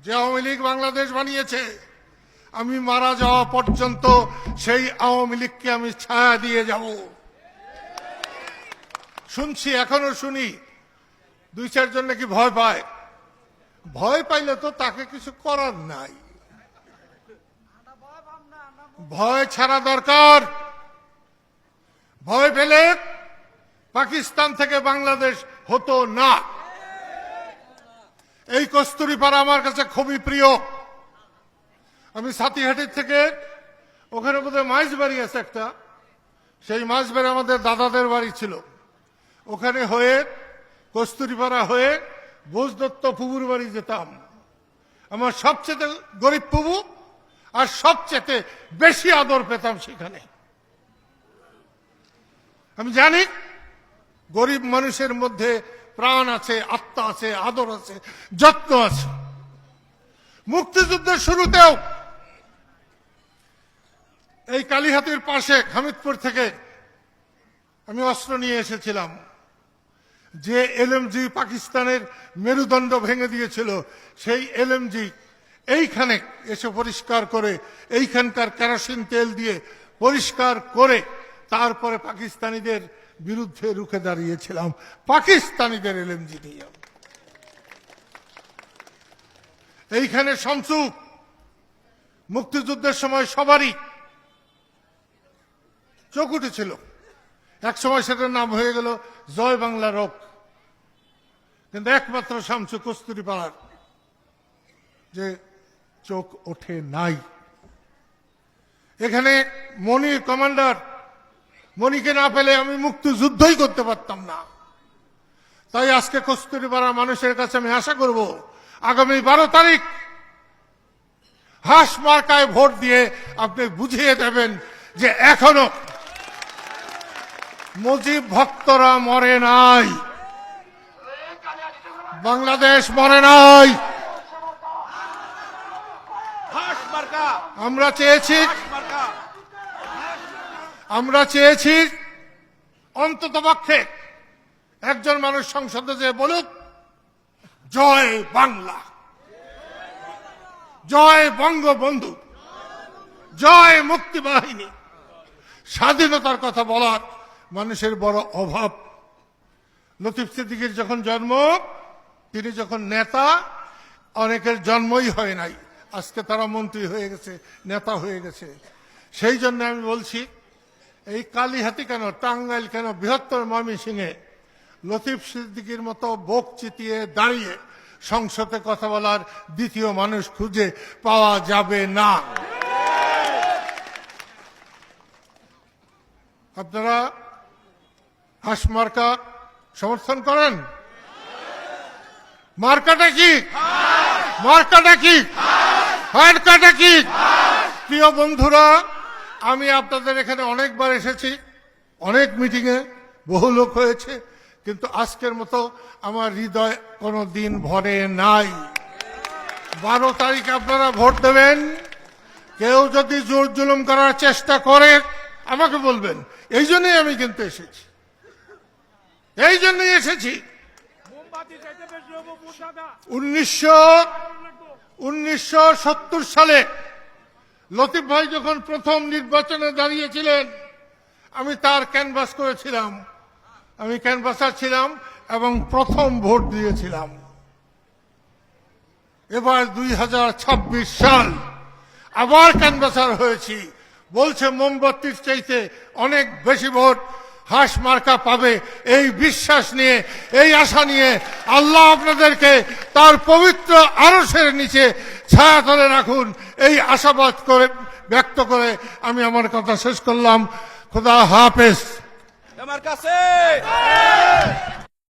যে আওয়ামী লীগ বাংলাদেশ বানিয়েছে, আমি মারা যাওয়া পর্যন্ত সেই আওয়ামী লীগকে আমি ছায়া দিয়ে যাব। শুনছি, এখনো শুনি, দুই চারজন নাকি ভয় পায়। ভয় পাইলে তো তাকে কিছু করার নাই, ভয় ছাড়া দরকার। ভয় পেলে পাকিস্তান থেকে বাংলাদেশ হতো না। এই কস্তুরীপাড়া আমার কাছে খুবই প্রিয়। আমি সাতিহাটির থেকে, ওখানে বোধহয় মাইজবাড়ি আছে একটা, সেই মাইজবাড়ি আমাদের দাদাদের বাড়ি ছিল। ওখানে হয়ে কস্তুরীপাড়া হয়ে ভোজদত্ত ফুবুর বাড়ি যেতাম। আমার সবচেয়ে গরিব ফুবু আর সবচেয়ে বেশি আদর পেতাম সেখানে। আমি জানি গরিব মানুষের মধ্যে প্রাণ আছে, আত্মা আছে, আদর আছে, যত্ন আছে। মুক্তিযুদ্ধের শুরুতেও এই কালীহাতির পাশে হামিদপুর থেকে আমি অস্ত্র নিয়ে এসেছিলাম। যে এলএমজি পাকিস্তানের মেরুদণ্ড ভেঙে দিয়েছিল, সেই এলএমজি এইখানে এসে পরিষ্কার করে, এইখানকার কেরোসিন তেল দিয়ে পরিষ্কার করে তারপরে পাকিস্তানিদের বিরুদ্ধে রুখে দাঁড়িয়েছিলাম, পাকিস্তানিদের এলএমজি নিয়ে। এইখানে শামসু মুক্তিযুদ্ধের সময় সবারই চোখ উঠেছিল। এক সময় সেটার নাম হয়ে গেল জয় বাংলা রোগ, কিন্তু একমাত্র শামসু কস্তুরীপাড়ার যে চোখ ওঠে নাই। এখানে মনির কমান্ডার, মনিকে না পেলে আমি মুক্তিযুদ্ধই করতে পারতাম না। তাই আজকে কস্তুরীপাড়ার মানুষের কাছে আমি আশা করব, আগামী 12 তারিখ হাঁস মার্কায় ভোট দিয়ে আপনি বুঝিয়ে দেবেন যে এখনো মুজিব ভক্তরা মরে নাই, বাংলাদেশ মরে নাই। আমরা চেয়েছি অন্তত পক্ষে একজন মানুষ সংসদে যে বলুক, জয় বাংলা, জয় বঙ্গবন্ধু, জয় মুক্তিবাহিনী। স্বাধীনতার কথা বলার মানুষের বড় অভাব। লতিফ সিদ্দিকীর যখন জন্ম, তিনি যখন নেতা, অনেকের জন্মই হয় নাই, আজকে তারা মন্ত্রী হয়ে গেছে, নেতা হয়ে গেছে। সেই জন্য আমি বলছি, এই কালীহাতি কেন, টাঙ্গাইল কেন, বৃহত্তর ময়মনসিংহে লতিফ সিদ্দিকীর মতো বুক চিতিয়ে দাঁড়িয়ে সংসদে কথা বলার দ্বিতীয় মানুষ খুঁজে পাওয়া যাবে না। আপনারা হাঁস মার্কা সমর্থন করেন? মার্কাটা কি? মার্কাটা কি? মার্কাটা কি? প্রিয় বন্ধুরা, আমি আপনাদের এখানে অনেকবার এসেছি, অনেক মিটিংয়ে বহু লোক হয়েছে, কিন্তু আজকের মতো আমার হৃদয় কোনো দিন ভরে নাই। 12 তারিখ আপনারা ভোট দেবেন। কেউ যদি জোর জুলুম করার চেষ্টা করে আমাকে বলবেন। এই জন্যই আমি কিন্তু এসেছি, এই জন্যই এসেছি। 1970 সালে লতিফ ভাই যখন প্রথম নির্বাচনে দাঁড়িয়েছিলেন, আমি তার ক্যানভাস করেছিলাম, আমি ক্যানভাসার ছিলাম এবং প্রথম ভোট দিয়েছিলাম। এবার 2026 সাল আবার ক্যানভাসার হয়েছি, বলছে মোমবাতির চাইতে অনেক বেশি ভোট হাঁস মার্কা পাবে। এই বিশ্বাস নিয়ে, এই আশা নিয়ে আল্লাহ আপনাদেরকে তার পবিত্র আরশের নিচে ছায়াতলে রাখুন, এই আশাবাদ করে ব্যক্ত করে আমি আমার কথা শেষ করলাম। খোদা হাফেজ।